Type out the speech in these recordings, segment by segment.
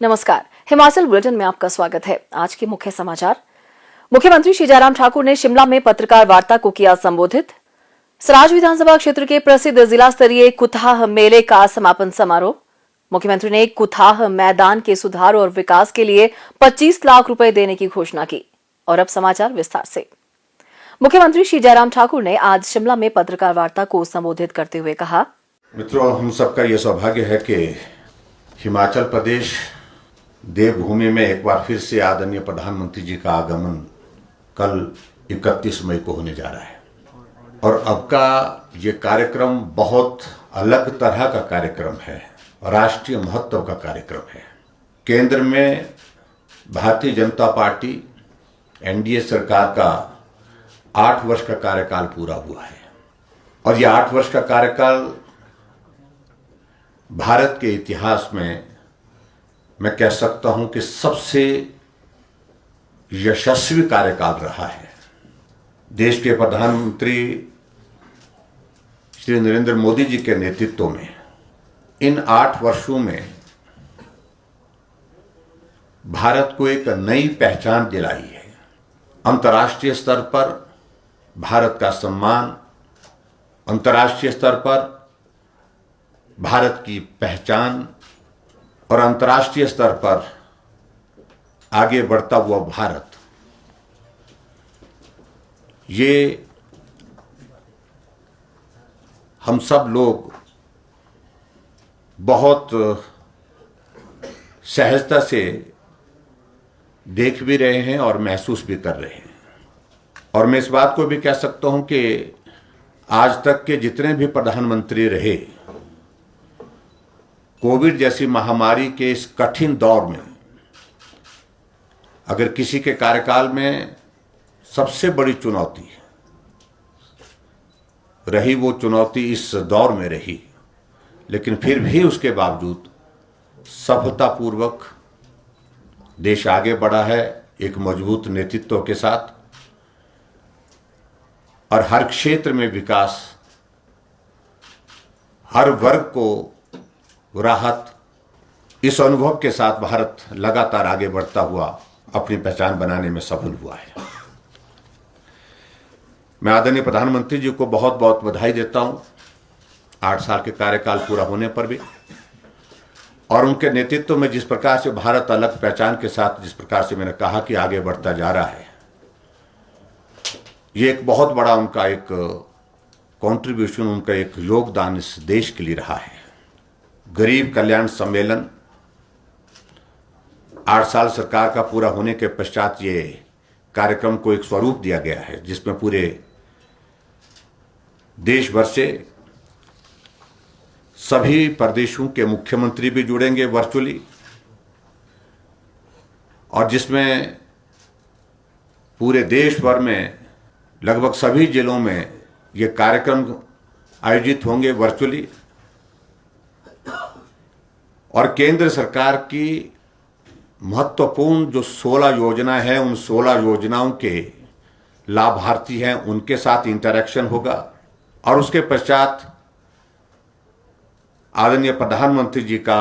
नमस्कार, हिमाचल बुलेटिन में आपका स्वागत है। आज के मुख्य समाचार। मुख्यमंत्री श्री जयराम ठाकुर ने शिमला में पत्रकार वार्ता को किया संबोधित। सराज विधानसभा क्षेत्र के प्रसिद्ध जिला स्तरीय कुथाह मेले का समापन समारोह। मुख्यमंत्री ने कुथाह मैदान के सुधार और विकास के लिए 25 लाख रुपए देने की घोषणा की। और अब समाचार विस्तार से। मुख्यमंत्री श्री जयराम ठाकुर ने आज शिमला में पत्रकार वार्ता को संबोधित करते हुए कहा, मित्रों, हम सबका यह सौभाग्य है कि हिमाचल प्रदेश देवभूमि में एक बार फिर से आदरणीय प्रधानमंत्री जी का आगमन कल 31 मई को होने जा रहा है। और अब का ये कार्यक्रम बहुत अलग तरह का कार्यक्रम है, राष्ट्रीय महत्व का कार्यक्रम है। केंद्र में भारतीय जनता पार्टी एनडीए सरकार का 8 वर्ष का कार्यकाल पूरा हुआ है और यह 8 वर्ष का कार्यकाल भारत के इतिहास में मैं कह सकता हूं कि सबसे यशस्वी कार्यकाल रहा है। देश के प्रधानमंत्री श्री नरेंद्र मोदी जी के नेतृत्व में इन 8 वर्षों में भारत को एक नई पहचान दिलाई है। अंतर्राष्ट्रीय स्तर पर भारत का सम्मान, अंतर्राष्ट्रीय स्तर पर भारत की पहचान और अंतर्राष्ट्रीय स्तर पर आगे बढ़ता हुआ भारत, ये हम सब लोग बहुत सहजता से देख भी रहे हैं और महसूस भी कर रहे हैं। और मैं इस बात को भी कह सकता हूं कि आज तक के जितने भी प्रधानमंत्री रहे, कोविड जैसी महामारी के इस कठिन दौर में अगर किसी के कार्यकाल में सबसे बड़ी चुनौती रही, वो चुनौती इस दौर में रही, लेकिन फिर भी उसके बावजूद सफलतापूर्वक देश आगे बढ़ा है एक मजबूत नेतृत्व के साथ और हर क्षेत्र में विकास, हर वर्ग को राहत, इस अनुभव के साथ भारत लगातार आगे बढ़ता हुआ अपनी पहचान बनाने में सफल हुआ है। मैं आदरणीय प्रधानमंत्री जी को बहुत बहुत बधाई देता हूं 8 साल के कार्यकाल पूरा होने पर भी, और उनके नेतृत्व में जिस प्रकार से भारत अलग पहचान के साथ, जिस प्रकार से मैंने कहा कि आगे बढ़ता जा रहा है, ये एक बहुत बड़ा उनका एक कंट्रीब्यूशन, उनका एक योगदान इस देश के लिए रहा है। गरीब कल्याण सम्मेलन 8 साल सरकार का पूरा होने के पश्चात ये कार्यक्रम को एक स्वरूप दिया गया है, जिसमें पूरे देश भर से सभी प्रदेशों के मुख्यमंत्री भी जुड़ेंगे वर्चुअली, और जिसमें पूरे देश भर में लगभग सभी जिलों में ये कार्यक्रम आयोजित होंगे वर्चुअली। और केंद्र सरकार की महत्वपूर्ण जो 16 योजना है, उन 16 योजनाओं के लाभार्थी हैं, उनके साथ इंटरेक्शन होगा। और उसके पश्चात आदरणीय प्रधानमंत्री जी का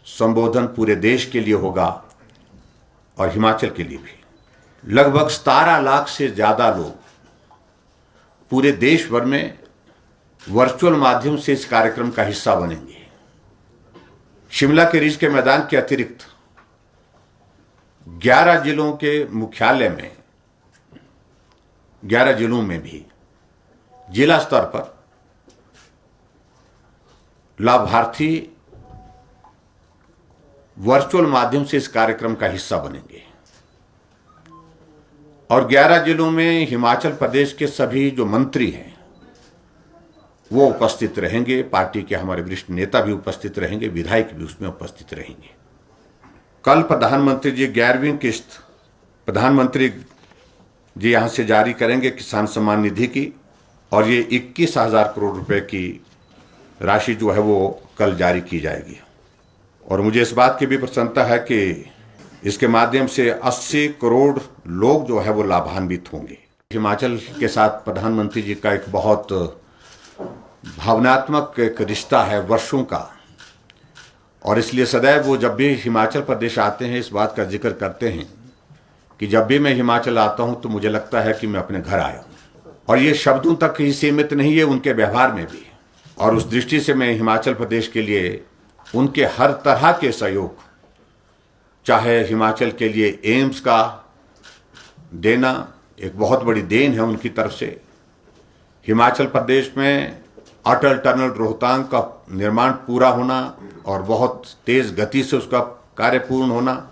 संबोधन पूरे देश के लिए होगा और हिमाचल के लिए भी। लगभग 17 लाख से ज्यादा लोग पूरे देश भर में वर्चुअल माध्यम से इस कार्यक्रम का हिस्सा बनेंगे। शिमला के रिज के मैदान के अतिरिक्त 11 जिलों के मुख्यालय में, 11 जिलों में भी जिला स्तर पर लाभार्थी वर्चुअल माध्यम से इस कार्यक्रम का हिस्सा बनेंगे। और 11 जिलों में हिमाचल प्रदेश के सभी जो मंत्री हैं वो उपस्थित रहेंगे, पार्टी के हमारे वरिष्ठ नेता भी उपस्थित रहेंगे, विधायक भी उसमें उपस्थित रहेंगे। कल प्रधानमंत्री जी 11वीं किस्त प्रधानमंत्री जी यहां से जारी करेंगे किसान सम्मान निधि की, और ये 21,000 करोड़ रुपए की राशि जो है वो कल जारी की जाएगी। और मुझे इस बात की भी प्रसन्नता है कि इसके माध्यम से 80 करोड़ लोग जो है वो लाभान्वित होंगे। हिमाचल के साथ प्रधानमंत्री जी का एक बहुत भावनात्मक एक रिश्ता है वर्षों का, और इसलिए सदैव वो जब भी हिमाचल प्रदेश आते हैं इस बात का जिक्र करते हैं कि जब भी मैं हिमाचल आता हूं तो मुझे लगता है कि मैं अपने घर आया हूं। और ये शब्दों तक ही सीमित नहीं है, उनके व्यवहार में भी। और उस दृष्टि से मैं हिमाचल प्रदेश के लिए उनके हर तरह के सहयोग, चाहे हिमाचल के लिए एम्स का देना एक बहुत बड़ी देन है उनकी तरफ से, हिमाचल प्रदेश में अटल टनल रोहतांग का निर्माण पूरा होना और बहुत तेज गति से उसका कार्य पूर्ण होना,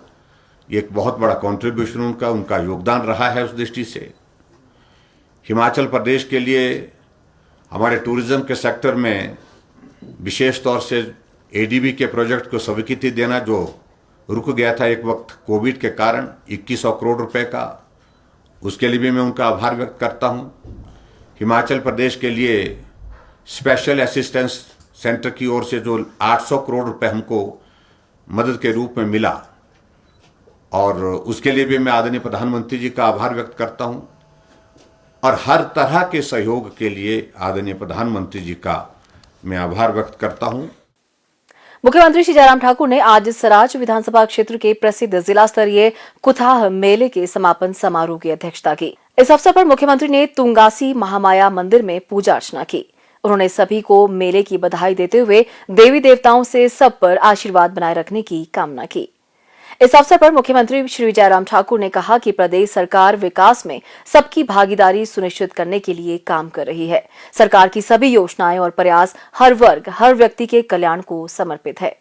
ये एक बहुत बड़ा कंट्रीब्यूशन उनका योगदान रहा है। उस दृष्टि से हिमाचल प्रदेश के लिए हमारे टूरिज्म के सेक्टर में विशेष तौर से एडीबी के प्रोजेक्ट को स्वीकृति देना, जो रुक गया था एक वक्त कोविड के कारण 2100 करोड़ रुपए का, उसके लिए भी मैं उनका आभार व्यक्त करता हूं। हिमाचल प्रदेश के लिए स्पेशल असिस्टेंस सेंटर की ओर से जो 800 करोड़ रुपए हमको मदद के रूप में मिला, और उसके लिए भी मैं आदरणीय प्रधानमंत्री जी का आभार व्यक्त करता हूं। और हर तरह के सहयोग के लिए आदरणीय प्रधानमंत्री जी का मैं आभार व्यक्त करता हूं। मुख्यमंत्री श्री जयराम ठाकुर ने आज सराज विधानसभा क्षेत्र के प्रसिद्ध जिला स्तरीय कुथाह मेले के समापन समारोह की अध्यक्षता की। इस अवसर पर मुख्यमंत्री ने तुंगासी महामाया मंदिर में पूजा अर्चना की। उन्होंने सभी को मेले की बधाई देते हुए देवी देवताओं से सब पर आशीर्वाद बनाए रखने की कामना की। इस अवसर पर मुख्यमंत्री श्री जयराम ठाकुर ने कहा कि प्रदेश सरकार विकास में सबकी भागीदारी सुनिश्चित करने के लिए काम कर रही है। सरकार की सभी योजनाएं और प्रयास हर वर्ग, हर व्यक्ति के कल्याण को समर्पित है।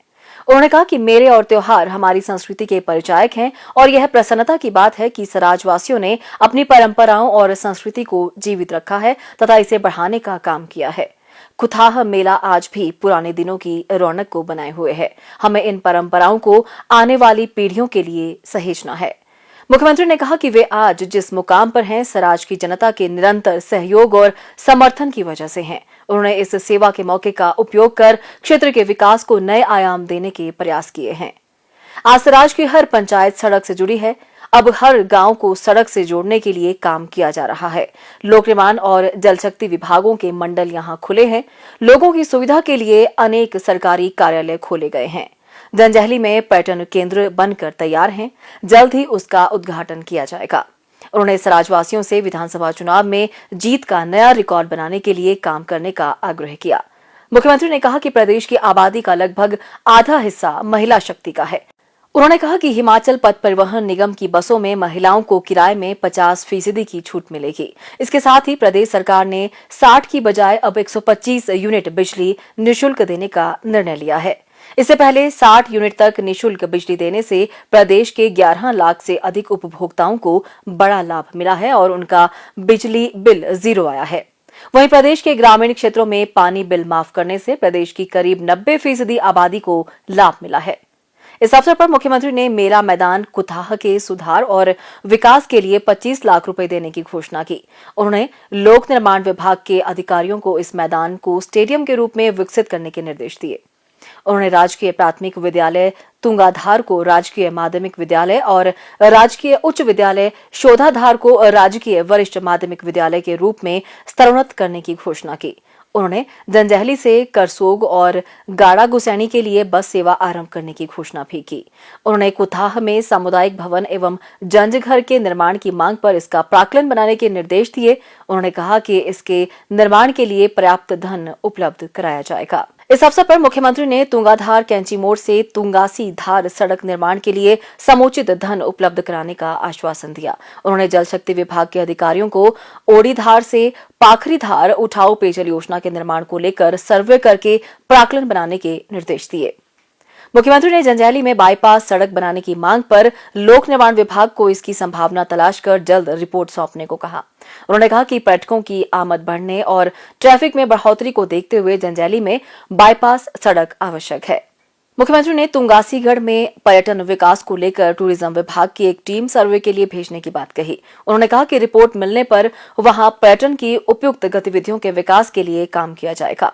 उन्होंने कहा कि मेले और त्योहार हमारी संस्कृति के परिचायक हैं और यह प्रसन्नता की बात है कि सराजवासियों ने अपनी परंपराओं और संस्कृति को जीवित रखा है तथा इसे बढ़ाने का काम किया है। कुथाह मेला आज भी पुराने दिनों की रौनक को बनाए हुए है। हमें इन परंपराओं को आने वाली पीढ़ियों के लिए सहेजना है। मुख्यमंत्री ने कहा कि वे आज जिस मुकाम पर हैं, सराज की जनता के निरंतर सहयोग और समर्थन की वजह से हैं। उन्होंने इस सेवा के मौके का उपयोग कर क्षेत्र के विकास को नए आयाम देने के प्रयास किए हैं। आज सराज की हर पंचायत सड़क से जुड़ी है। अब हर गांव को सड़क से जोड़ने के लिए काम किया जा रहा है। लोक निर्माण और जल शक्ति विभागों के मंडल यहां खुले हैं। लोगों की सुविधा के लिए अनेक सरकारी कार्यालय खोले गए हैं। जंजैहली में पर्यटन केंद्र बनकर तैयार हैं। जल्द ही उसका उद्घाटन किया जाएगा। उन्होंने सराजवासियों से विधानसभा चुनाव में जीत का नया रिकॉर्ड बनाने के लिए काम करने का आग्रह किया। मुख्यमंत्री ने कहा कि प्रदेश की आबादी का लगभग आधा हिस्सा महिला शक्ति का है। उन्होंने कहा कि हिमाचल पथ परिवहन निगम की बसों में महिलाओं को किराए में 50% की छूट मिलेगी। इसके साथ ही प्रदेश सरकार ने 60 की बजाय अब 125 यूनिट बिजली निःशुल्क देने का निर्णय लिया है। इससे पहले 60 यूनिट तक निःशुल्क बिजली देने से प्रदेश के 11 लाख से अधिक उपभोक्ताओं को बड़ा लाभ मिला है और उनका बिजली बिल जीरो आया है। वहीं प्रदेश के ग्रामीण क्षेत्रों में पानी बिल माफ करने से प्रदेश की करीब 90% आबादी को लाभ मिला है। इस अवसर पर मुख्यमंत्री ने मेला मैदान कुथाह के सुधार और विकास के लिए 25 लाख रुपए देने की घोषणा की। उन्होंने लोक निर्माण विभाग के अधिकारियों को इस मैदान को स्टेडियम के रूप में विकसित करने के निर्देश दिए। उन्होंने राजकीय प्राथमिक विद्यालय तुंगाधार को राजकीय माध्यमिक विद्यालय और राजकीय उच्च विद्यालय शोधाधार को राजकीय वरिष्ठ माध्यमिक विद्यालय के रूप में स्तरोन्नत करने की घोषणा की। उन्होंने जंजैहली से करसोग और गाड़ा गुसैनी के लिए बस सेवा आरंभ करने की घोषणा भी की। उन्होंने कुथाह में सामुदायिक भवन एवं जंजघर के निर्माण की मांग पर इसका प्राक्कलन बनाने के निर्देश दिए। उन्होंने कहा कि इसके निर्माण के लिए पर्याप्त धन उपलब्ध कराया जाएगा। इस अवसर पर मुख्यमंत्री ने तुंगाधार कैंची मोड़ से तुंगासी धार सड़क निर्माण के लिए समुचित धन उपलब्ध कराने का आश्वासन दिया। उन्होंने जल शक्ति विभाग के अधिकारियों को ओड़ीधार से पाखरी धार उठाऊ पेयजल योजना के निर्माण को लेकर सर्वे करके प्राक्कलन बनाने के निर्देश दिए। मुख्यमंत्री ने जंजैहली में बाईपास सड़क बनाने की मांग पर लोक निर्माण विभाग को इसकी संभावना तलाश कर जल्द रिपोर्ट सौंपने को कहा। उन्होंने कहा कि पर्यटकों की आमद बढ़ने और ट्रैफिक में बढ़ोतरी को देखते हुए जंजैहली में बाईपास सड़क आवश्यक है। मुख्यमंत्री ने तुंगासीगढ़ में पर्यटन विकास को लेकर टूरिज्म विभाग की एक टीम सर्वे के लिए भेजने की बात कही। उन्होंने कहा कि रिपोर्ट मिलने पर वहां पर्यटन की उपयुक्त गतिविधियों के विकास के लिए काम किया जाएगा।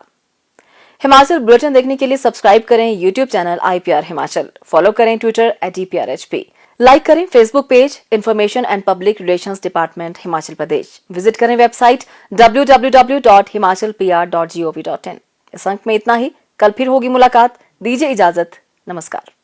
हिमाचल बुलेटिन देखने के लिए सब्सक्राइब करें YouTube channel IPR Himachal, follow करें ट्विटर @EPRHP, लाइक करें Facebook page information and public relations department Himachal Pradesh, visit करें वेबसाइट www.himachalpr.gov.in। इस अंक में इतना ही। कल फिर होगी मुलाकात। दीजिए इजाजत। नमस्कार।